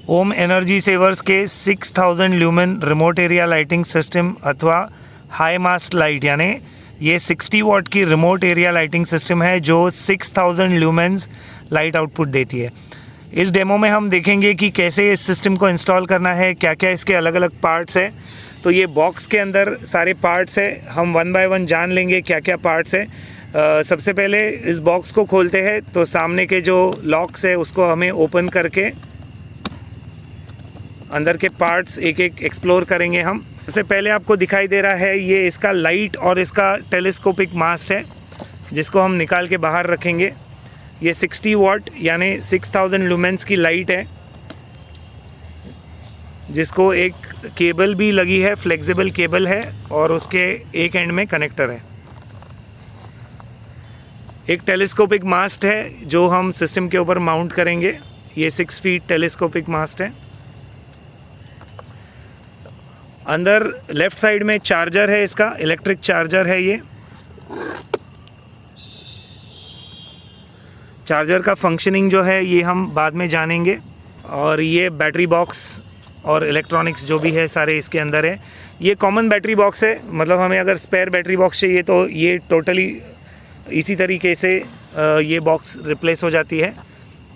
ओम energy सेवर्स के 6000 lumen remote area lighting system अथवा high mast light, यानी ये 60 वॉट की रिमोट एरिया लाइटिंग सिस्टम है जो 6000 ल्यूमेंस लाइट आउटपुट देती है। इस डेमो में हम देखेंगे कि कैसे इस सिस्टम को इंस्टॉल करना है, क्या क्या इसके अलग अलग पार्ट्स हैं। तो ये बॉक्स के अंदर सारे पार्ट्स है, हम वन बाय वन जान लेंगे क्या क्या पार्ट्स है। सबसे पहले इस बॉक्स को खोलते हैं तो सामने के जो लॉक्स है उसको हमें ओपन करके अंदर के पार्ट्स एक एक एक्सप्लोर करेंगे। हम सबसे पहले आपको दिखाई दे रहा है ये इसका लाइट और इसका टेलीस्कोपिक मास्ट है जिसको हम निकाल के बाहर रखेंगे। ये 60 वॉट यानी 6000 लुमेंस की लाइट है जिसको एक केबल भी लगी है, फ्लेक्सिबल केबल है और उसके एक एंड में कनेक्टर है। एक टेलीस्कोपिक मास्ट है जो हम सिस्टम के ऊपर माउंट करेंगे। ये 6 फीट टेलीस्कोपिक मास्ट है। अंदर लेफ़्ट साइड में चार्जर है, इसका इलेक्ट्रिक चार्जर है। ये चार्जर का फंक्शनिंग जो है ये हम बाद में जानेंगे। और ये बैटरी बॉक्स और इलेक्ट्रॉनिक्स जो भी है सारे इसके अंदर है। ये कॉमन बैटरी बॉक्स है, मतलब हमें अगर स्पेयर बैटरी बॉक्स चाहिए तो ये टोटली इसी तरीके से ये बॉक्स रिप्लेस हो जाती है।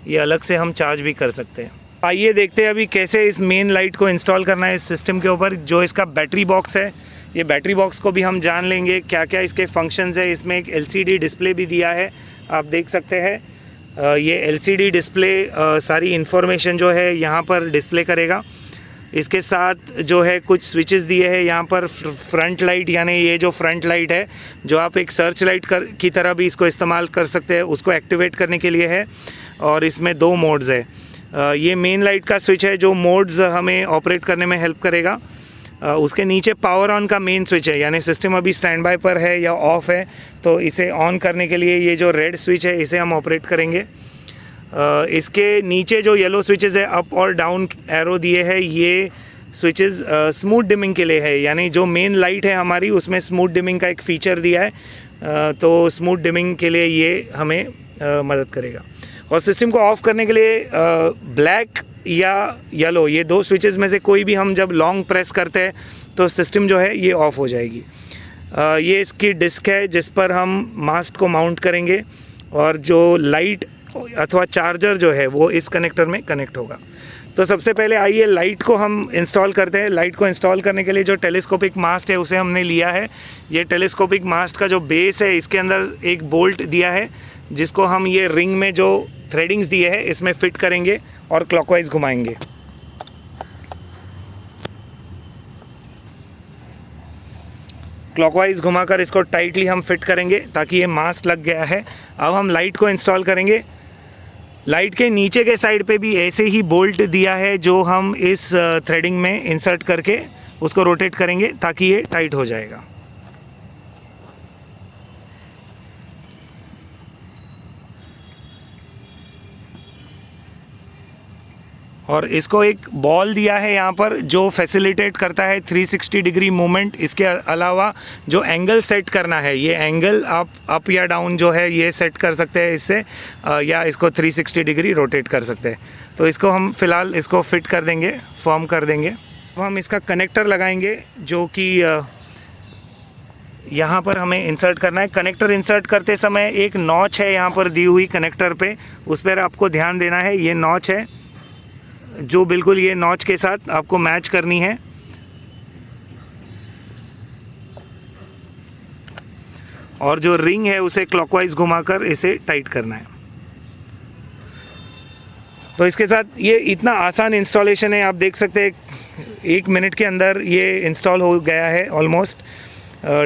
ये अलग से हम चार्ज भी कर सकते हैं। आइए देखते हैं अभी कैसे इस मेन लाइट को इंस्टॉल करना है इस सिस्टम के ऊपर। जो इसका बैटरी बॉक्स है, ये बैटरी बॉक्स को भी हम जान लेंगे क्या क्या इसके फंक्शंस है। इसमें एक LCD डिस्प्ले भी दिया है, आप देख सकते हैं। ये LCD डिस्प्ले सारी इन्फॉर्मेशन जो है यहाँ पर डिस्प्ले करेगा। इसके साथ जो है कुछ स्विचेस दिए हैं यहाँ पर। फ्रंट लाइट यानी ये जो फ्रंट लाइट है जो आप एक सर्च लाइट की तरह भी इसको इस्तेमाल कर सकते हैं, उसको एक्टिवेट करने के लिए है। और इसमें 2 मोड्स है। ये मेन लाइट का स्विच है जो मोड्स हमें ऑपरेट करने में हेल्प करेगा। उसके नीचे पावर ऑन का मेन स्विच है, यानी सिस्टम अभी स्टैंड बाय पर है या ऑफ है तो इसे ऑन करने के लिए ये जो रेड स्विच है इसे हम ऑपरेट करेंगे। इसके नीचे जो येलो स्विचेस है अप और डाउन एरो दिए हैं, ये स्विचेस स्मूथ डिमिंग के लिए है। यानी जो मेन लाइट है हमारी उसमें स्मूथ डिमिंग का एक फ़ीचर दिया है, तो स्मूथ डिमिंग के लिए ये हमें मदद करेगा। और सिस्टम को ऑफ़ करने के लिए ब्लैक या येलो ये 2 स्विचेस में से कोई भी हम जब लॉन्ग प्रेस करते हैं तो सिस्टम जो है ये ऑफ़ हो जाएगी। ये इसकी डिस्क है जिस पर हम मास्ट को माउंट करेंगे और जो लाइट अथवा चार्जर जो है वो इस कनेक्टर में कनेक्ट होगा। तो सबसे पहले आइए लाइट को हम इंस्टॉल करते हैं। लाइट को इंस्टॉल करने के लिए जो टेलीस्कोपिक मास्ट है उसे हमने लिया है। ये टेलीस्कोपिक मास्ट का जो बेस है इसके अंदर एक बोल्ट दिया है जिसको हम ये रिंग में जो थ्रेडिंग्स दिए हैं इसमें फिट करेंगे और क्लॉकवाइज घुमाएंगे। क्लॉकवाइज घुमाकर इसको टाइटली हम फिट करेंगे ताकि ये मास्ट लग गया है। अब हम लाइट को इंस्टॉल करेंगे। लाइट के नीचे के साइड पे भी ऐसे ही बोल्ट दिया है जो हम इस थ्रेडिंग में इंसर्ट करके उसको रोटेट करेंगे ताकि ये टाइट हो जाएगा। और इसको एक बॉल दिया है यहाँ पर जो फैसिलिटेट करता है 360 डिग्री मूवमेंट। इसके अलावा जो एंगल सेट करना है, ये एंगल आप अप या डाउन जो है ये सेट कर सकते हैं इससे, या इसको 360 डिग्री रोटेट कर सकते हैं। तो इसको हम फ़िलहाल इसको फिट कर देंगे, फॉर्म कर देंगे। तो हम इसका कनेक्टर लगाएंगे जो कि यहाँ पर हमें इंसर्ट करना है। कनेक्टर इंसर्ट करते समय एक नॉच है यहाँ पर दी हुई कनेक्टर पे, उस पर आपको ध्यान देना है। ये नॉच है जो बिल्कुल ये नॉच के साथ आपको मैच करनी है। और जो रिंग है उसे क्लॉकवाइज घुमाकर इसे टाइट करना है। तो इसके साथ ये इतना आसान इंस्टॉलेशन है, आप देख सकते हैं 1 मिनट के अंदर ये इंस्टॉल हो गया है ऑलमोस्ट।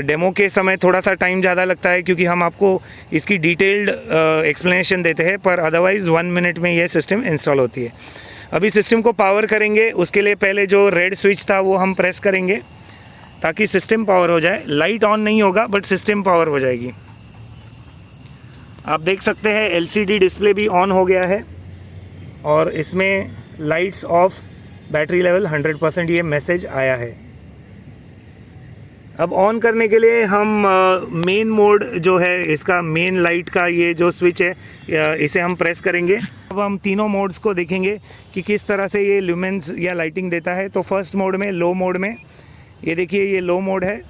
डेमो के समय थोड़ा सा टाइम ज़्यादा लगता है क्योंकि हम आपको इसकी डिटेल्ड एक्सप्लेनेशन देते हैं, पर अदरवाइज़ 1 मिनट में ये सिस्टम इंस्टॉल होती है। अभी सिस्टम को पावर करेंगे, उसके लिए पहले जो रेड स्विच था वो हम प्रेस करेंगे ताकि सिस्टम पावर हो जाए। लाइट ऑन नहीं होगा बट सिस्टम पावर हो जाएगी। आप देख सकते हैं LCD डिस्प्ले भी ऑन हो गया है और इसमें लाइट्स ऑफ, बैटरी लेवल 100% ये मैसेज आया है। अब ऑन करने के लिए हम मेन मोड जो है, इसका मेन लाइट का ये जो स्विच है इसे हम प्रेस करेंगे। अब हम तीनों मोड्स को देखेंगे कि किस तरह से ये ल्यूमेंस या लाइटिंग देता है। तो फर्स्ट मोड में, लो मोड में, ये देखिए ये लो मोड है।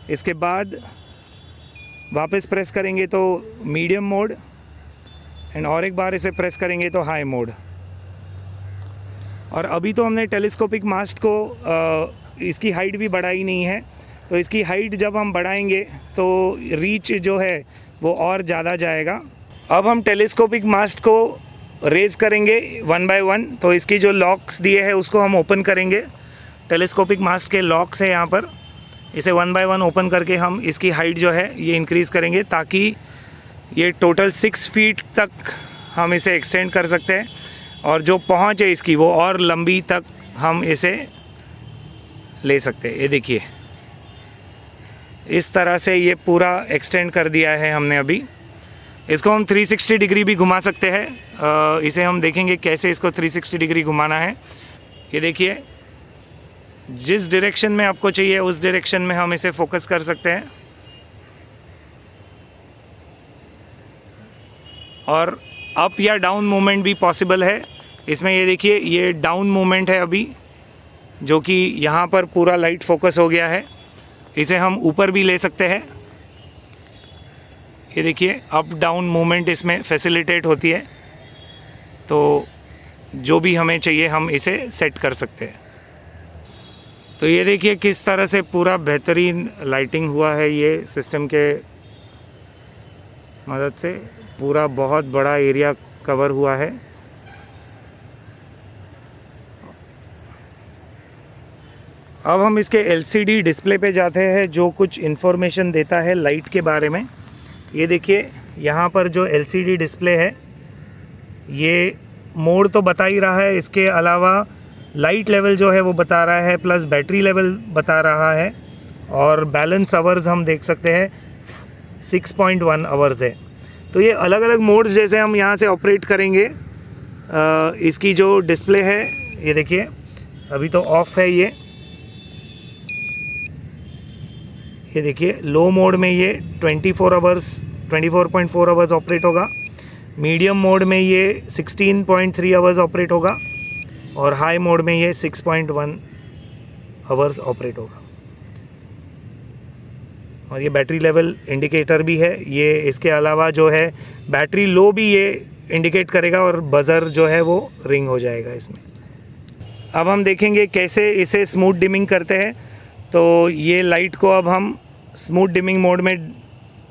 इसके बाद वापस प्रेस करेंगे तो मीडियम मोड, एंड और एक बार इसे प्रेस करेंगे तो हाई मोड। और अभी तो हमने टेलीस्कोपिक मास्ट को इसकी हाइट भी बढ़ाई नहीं है, तो इसकी हाइट जब हम बढ़ाएंगे तो रीच जो है वो और ज़्यादा जाएगा। अब हम टेलीस्कोपिक मास्ट को रेज़ करेंगे 1 बाय 1। तो इसकी जो लॉक्स दिए हैं उसको हम ओपन करेंगे। टेलीस्कोपिक मास्ट के लॉक्स है यहाँ पर, इसे 1 बाय 1 ओपन करके हम इसकी हाइट जो है ये इंक्रीज़ करेंगे, ताकि ये टोटल 6 फीट तक हम इसे एक्सटेंड कर सकते हैं। और जो पहुँच है इसकी वो और लंबी तक हम इसे ले सकते हैं। ये देखिए इस तरह से ये पूरा एक्सटेंड कर दिया है हमने। अभी इसको हम 360 डिग्री भी घुमा सकते हैं। इसे हम देखेंगे कैसे इसको 360 डिग्री घुमाना है। ये देखिए जिस डायरेक्शन में आपको चाहिए उस डायरेक्शन में हम इसे फोकस कर सकते हैं। और अप या डाउन मूवमेंट भी पॉसिबल है इसमें। ये देखिए ये डाउन मूवमेंट है अभी, जो कि यहाँ पर पूरा लाइट फोकस हो गया है। इसे हम ऊपर भी ले सकते हैं। ये देखिए अप डाउन मूवमेंट इसमें फैसिलिटेट होती है, तो जो भी हमें चाहिए हम इसे सेट कर सकते हैं। तो ये देखिए किस तरह से पूरा बेहतरीन लाइटिंग हुआ है ये सिस्टम के मदद से। पूरा बहुत बड़ा एरिया कवर हुआ है। अब हम इसके LCD डिस्प्ले पे जाते हैं जो कुछ इन्फॉर्मेशन देता है लाइट के बारे में। ये देखिए यहाँ पर जो LCD डिस्प्ले है ये मोड तो बता ही रहा है, इसके अलावा लाइट लेवल जो है वो बता रहा है, प्लस बैटरी लेवल बता रहा है, और बैलेंस आवर्स हम देख सकते हैं 6.1 आवर्स है। तो ये अलग अलग मोड्स जैसे हम यहाँ से ऑपरेट करेंगे। इसकी जो डिस्प्ले है ये देखिए अभी तो ऑफ है ये देखिए लो मोड में ये 24.4 आवर्स ऑपरेट होगा। मीडियम मोड में ये 16.3 आवर्स ऑपरेट होगा, और हाई मोड में ये 6.1 आवर्स ऑपरेट होगा। और ये बैटरी लेवल इंडिकेटर भी है। ये इसके अलावा जो है बैटरी लो भी ये इंडिकेट करेगा, और बज़र जो है वो रिंग हो जाएगा इसमें। अब हम देखेंगे कैसे इसे स्मूथ डिमिंग करते हैं। तो ये लाइट को अब हम स्मूथ डिमिंग मोड में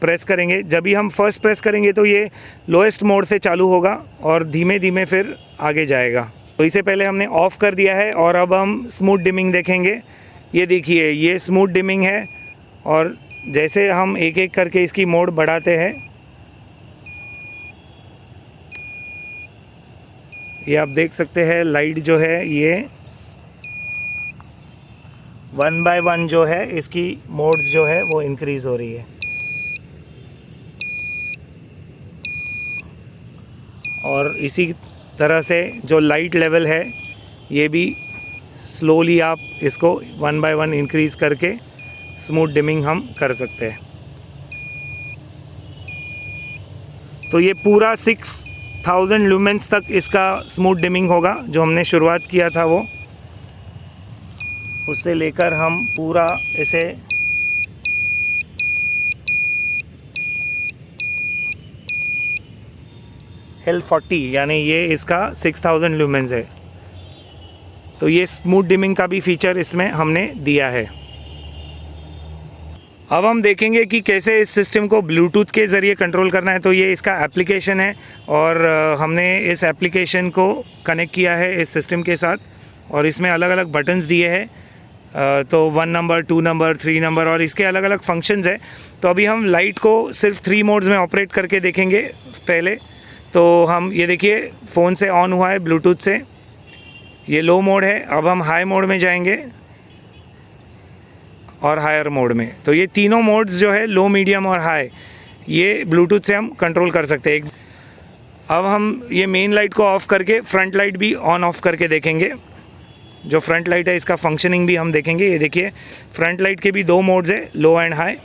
प्रेस करेंगे। जब भी हम फर्स्ट प्रेस करेंगे तो ये लोएस्ट मोड से चालू होगा और धीमे धीमे फिर आगे जाएगा। तो इसे पहले हमने ऑफ़ कर दिया है, और अब हम स्मूथ डिमिंग देखेंगे। ये देखिए ये स्मूथ डिमिंग है, और जैसे हम एक एक करके इसकी मोड बढ़ाते हैं, ये आप देख सकते हैं लाइट जो है ये 1 बाय 1 जो है इसकी मोड्स जो है वो इंक्रीज़ हो रही है। और इसी तरह से जो लाइट लेवल है ये भी स्लोली आप इसको 1 बाय 1 इंक्रीज़ करके स्मूथ डिमिंग हम कर सकते हैं। तो ये पूरा 6000 लुमेंस तक इसका स्मूथ डिमिंग होगा। जो हमने शुरुआत किया था वो, उससे लेकर हम पूरा इसे L40 यानी ये इसका 6000 लुमेंस है। तो ये स्मूथ डिमिंग का भी फीचर इसमें हमने दिया है। अब हम देखेंगे कि कैसे इस सिस्टम को ब्लूटूथ के ज़रिए कंट्रोल करना है। तो ये इसका एप्लीकेशन है, और हमने इस एप्लीकेशन को कनेक्ट किया है इस सिस्टम के साथ, और इसमें अलग अलग बटन्स दिए हैं। तो 1 नंबर, 2 नंबर, 3 नंबर, और इसके अलग अलग फंक्शंस है। तो अभी हम लाइट को सिर्फ 3 मोड्स में ऑपरेट करके देखेंगे पहले। तो हम ये देखिए फ़ोन से ऑन हुआ है ब्लूटूथ से, ये लो मोड है। अब हम हाई मोड में जाएंगे और हायर मोड में। तो ये तीनों मोड्स जो है लो, मीडियम और हाई, ये ब्लूटूथ से हम कंट्रोल कर सकते हैं। अब हम ये मेन लाइट को ऑफ़ करके फ्रंट लाइट भी ऑन ऑफ करके देखेंगे। जो फ्रंट लाइट है इसका फंक्शनिंग भी हम देखेंगे। ये देखिए फ्रंट लाइट के भी 2 मोड्स है, लो एंड हाई,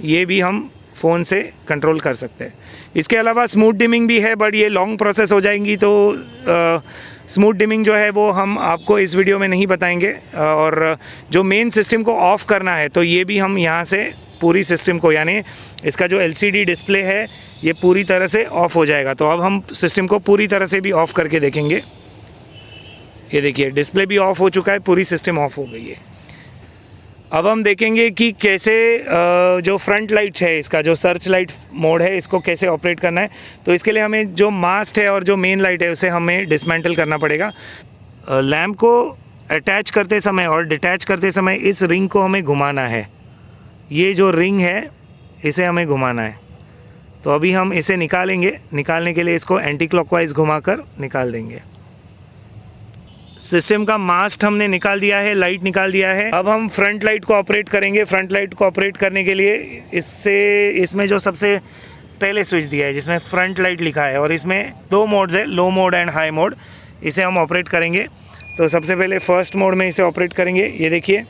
ये भी हम फ़ोन से कंट्रोल कर सकते हैं। इसके अलावा स्मूथ डिमिंग भी है, बट ये लॉन्ग प्रोसेस हो जाएंगी, तो स्मूथ डिमिंग जो है वो हम आपको इस वीडियो में नहीं बताएंगे। और जो मेन सिस्टम को ऑफ़ करना है तो ये भी हम यहाँ से पूरी सिस्टम को, यानी इसका जो LCD डिस्प्ले है ये पूरी तरह से ऑफ़ हो जाएगा। तो अब हम सिस्टम को पूरी तरह से भी ऑफ़ करके देखेंगे। ये देखिए डिस्प्ले भी ऑफ़ हो चुका है, पूरी सिस्टम ऑफ़ हो गई है। अब हम देखेंगे कि कैसे जो फ्रंट लाइट है, इसका जो सर्च लाइट मोड है, इसको कैसे ऑपरेट करना है। तो इसके लिए हमें जो मास्ट है और जो मेन लाइट है उसे हमें डिसमेंटल करना पड़ेगा। लैम्प को अटैच करते समय और डिटैच करते समय इस रिंग को हमें घुमाना है। ये जो रिंग है इसे हमें घुमाना है। तो अभी हम इसे निकालेंगे। निकालने के लिए इसको एंटी क्लॉकवाइज घुमाकर निकाल देंगे। सिस्टम का मास्ट हमने निकाल दिया है, लाइट निकाल दिया है। अब हम फ्रंट लाइट को ऑपरेट करेंगे। फ्रंट लाइट को ऑपरेट करने के लिए इसमें जो सबसे पहले स्विच दिया है जिसमें फ्रंट लाइट लिखा है, और इसमें 2 मोड्स है, लो मोड एंड हाई मोड, इसे हम ऑपरेट करेंगे। तो सबसे पहले फर्स्ट मोड में इसे ऑपरेट करेंगे, ये देखिए,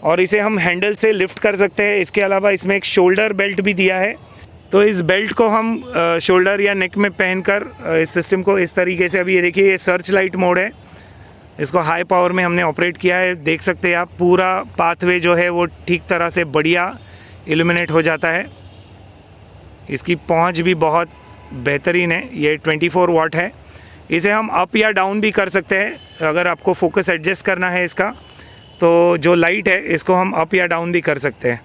और इसे हम हैंडल से लिफ्ट कर सकते हैं। इसके अलावा इसमें एक शोल्डर बेल्ट भी दिया है, तो इस बेल्ट को हम शोल्डर या नेक में पहनकर इस सिस्टम को इस तरीके से, अभी ये देखिए ये सर्च लाइट मोड है, इसको हाई पावर में हमने ऑपरेट किया है। देख सकते हैं आप पूरा पाथवे जो है वो ठीक तरह से बढ़िया इल्यूमिनेट हो जाता है। इसकी पहुंच भी बहुत बेहतरीन है। ये 24 वाट है। इसे हम अप या डाउन भी कर सकते हैं। अगर आपको फोकस एडजस्ट करना है इसका, तो जो लाइट है इसको हम अप या डाउन भी कर सकते हैं।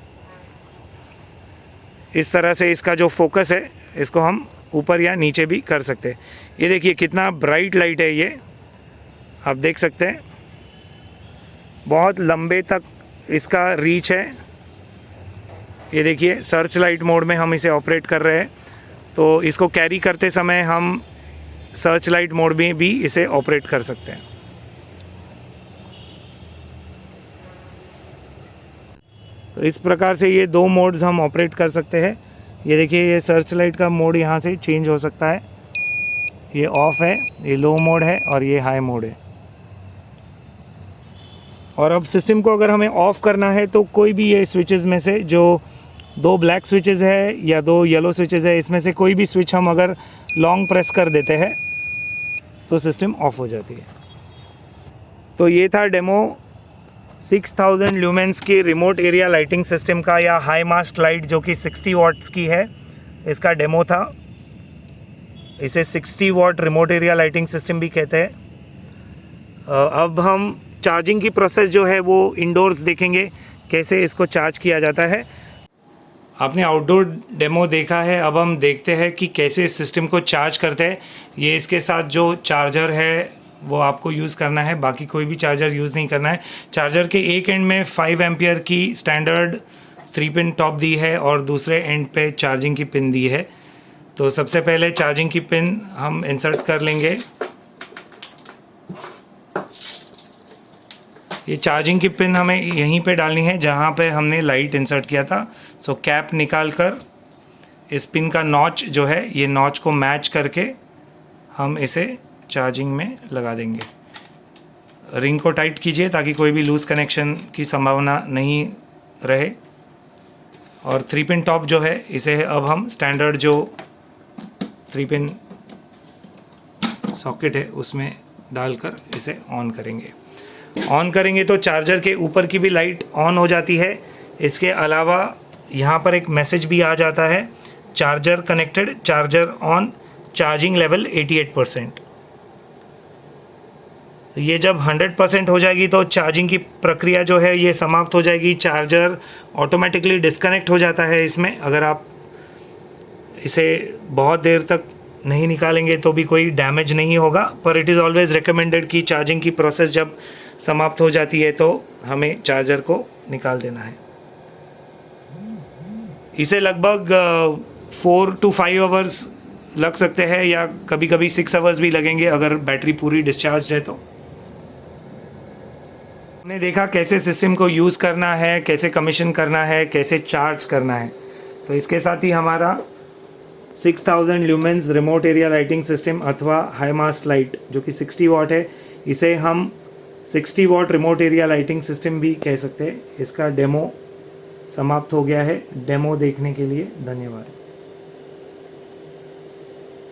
इस तरह से इसका जो फोकस है इसको हम ऊपर या नीचे भी कर सकते हैं। ये देखिए कितना ब्राइट लाइट है, ये आप देख सकते हैं, बहुत लंबे तक इसका रीच है। ये देखिए सर्च लाइट मोड में हम इसे ऑपरेट कर रहे हैं, तो इसको कैरी करते समय हम सर्च लाइट मोड में भी इसे ऑपरेट कर सकते हैं। तो इस प्रकार से ये 2 मोड्स हम ऑपरेट कर सकते हैं। ये देखिए ये सर्च लाइट का मोड यहाँ से चेंज हो सकता है। ये ऑफ़ है, ये लो मोड है, और ये हाई मोड है। और अब सिस्टम को अगर हमें ऑफ़ करना है तो कोई भी ये स्विचेस में से, जो 2 ब्लैक स्विचेस है या 2 येलो स्विचेस है, इसमें से कोई भी स्विच हम अगर लॉन्ग प्रेस कर देते हैं तो सिस्टम ऑफ हो जाती है। तो ये था डेमो 6000 ल्यूमेंस की रिमोट एरिया लाइटिंग सिस्टम का, या हाई मास्ट लाइट जो कि 60 वाट्स की है, इसका डेमो था। इसे 60 वाट रिमोट एरिया लाइटिंग सिस्टम भी कहते हैं। अब हम चार्जिंग की प्रोसेस जो है वो इंडोर्स देखेंगे, कैसे इसको चार्ज किया जाता है। आपने आउटडोर डेमो देखा है, अब हम देखते हैं कि कैसे इस सिस्टम को चार्ज करते हैं। ये इसके साथ जो चार्जर है वो आपको यूज़ करना है, बाकी कोई भी चार्जर यूज़ नहीं करना है। चार्जर के एक एंड में 5 एम्पियर की स्टैंडर्ड 3 पिन टॉप दी है और दूसरे एंड पे चार्जिंग की पिन दी है। तो सबसे पहले चार्जिंग की पिन हम इंसर्ट कर लेंगे। ये चार्जिंग की पिन हमें यहीं पे डालनी है जहाँ पे हमने लाइट इंसर्ट किया था। सो कैप निकाल कर इस पिन का नॉच जो है, ये नॉच को मैच करके हम इसे चार्जिंग में लगा देंगे। रिंग को टाइट कीजिए ताकि कोई भी लूज़ कनेक्शन की संभावना नहीं रहे। और 3 पिन टॉप जो है इसे अब हम स्टैंडर्ड जो 3 पिन सॉकेट है उसमें डालकर इसे ऑन करेंगे। ऑन करेंगे तो चार्जर के ऊपर की भी लाइट ऑन हो जाती है। इसके अलावा यहाँ पर एक मैसेज भी आ जाता है, charger connected, charger on, charging level 88%। तो ये जब 100% हो जाएगी तो चार्जिंग की प्रक्रिया जो है ये समाप्त हो जाएगी। चार्जर ऑटोमेटिकली डिस्कनेक्ट हो जाता है इसमें। अगर आप इसे बहुत देर तक नहीं निकालेंगे तो भी कोई डैमेज नहीं होगा, पर इट इज़ ऑलवेज़ रिकमेंडेड कि चार्जिंग की प्रोसेस जब समाप्त हो जाती है तो हमें चार्जर को निकाल देना है। इसे लगभग 4 to 5 आवर्स लग सकते हैं, या कभी कभी 6 आवर्स भी लगेंगे अगर बैटरी पूरी डिस्चार्ज है तो। हमने देखा कैसे सिस्टम को यूज़ करना है, कैसे कमीशन करना है, कैसे चार्ज करना है। तो इसके साथ ही हमारा 6000 lumens remote area lighting system अथवा हाई मास्ट लाइट जो कि 60 वाट है, इसे हम 60 what remote area lighting system भी कह सकते हैं। इसका डेमो समाप्त हो गया है। डेमो देखने के लिए धन्यवाद।